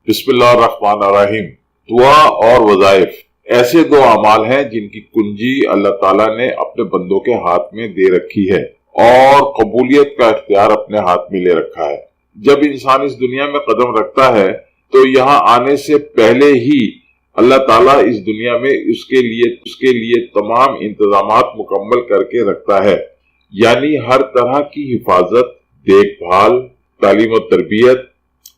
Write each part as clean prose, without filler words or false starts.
بسم اللہ الرحمن الرحیم۔ دعا اور وظائف ایسے دو اعمال ہیں جن کی کنجی اللہ تعالیٰ نے اپنے بندوں کے ہاتھ میں دے رکھی ہے اور قبولیت کا اختیار اپنے ہاتھ میں لے رکھا ہے۔ جب انسان اس دنیا میں قدم رکھتا ہے تو یہاں آنے سے پہلے ہی اللہ تعالیٰ اس دنیا میں اس کے لیے تمام انتظامات مکمل کر کے رکھتا ہے، یعنی ہر طرح کی حفاظت، دیکھ بھال، تعلیم و تربیت،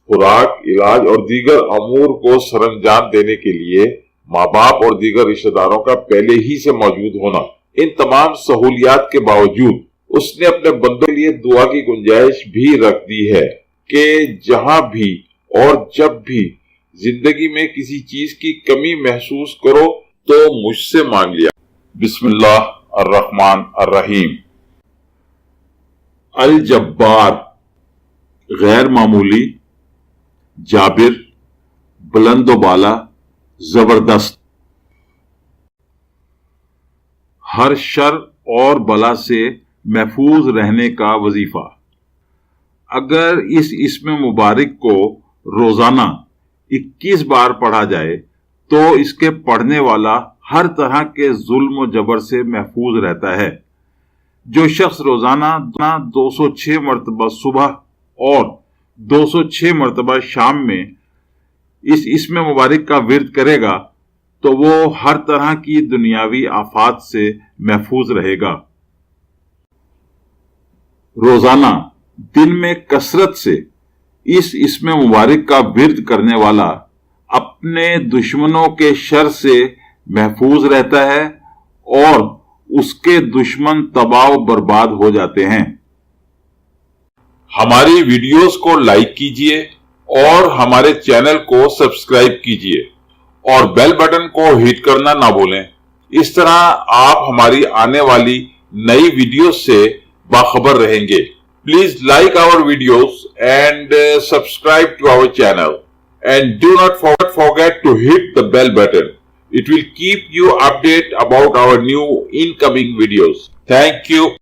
خوراک، علاج اور دیگر امور کو سر انجام دینے کے لیے ماں باپ اور دیگر رشتہ داروں کا پہلے ہی سے موجود ہونا۔ ان تمام سہولیات کے باوجود اس نے اپنے بندوں کے لیے دعا کی گنجائش بھی رکھ دی ہے کہ جہاں بھی اور جب بھی زندگی میں کسی چیز کی کمی محسوس کرو تو مجھ سے مانگ لیا۔ بسم اللہ الرحمن الرحیم۔ الجبار، غیر معمولی، جابر، بلند و بالا، زبردست۔ ہر شر اور بلا سے محفوظ رہنے کا وظیفہ۔ اگر اس اسم مبارک کو روزانہ 21 بار پڑھا جائے تو اس کے پڑھنے والا ہر طرح کے ظلم و جبر سے محفوظ رہتا ہے۔ جو شخص روزانہ 206 مرتبہ صبح اور 206 مرتبہ شام میں اس اسم مبارک کا ورد کرے گا تو وہ ہر طرح کی دنیاوی آفات سے محفوظ رہے گا۔ روزانہ دن میں کثرت سے اس اسم مبارک کا ورد کرنے والا اپنے دشمنوں کے شر سے محفوظ رہتا ہے اور اس کے دشمن تباہ و برباد ہو جاتے ہیں۔ ہماری ویڈیوز کو لائک کیجئے اور ہمارے چینل کو سبسکرائب کیجئے اور بیل بٹن کو ہٹ کرنا نہ بھولیں۔ اس طرح آپ ہماری آنے والی نئی ویڈیوز سے باخبر رہیں گے۔ Please like our videos and subscribe to our channel and do not forget to hit the bell button. It will keep you updated about our new incoming videos. Thank you.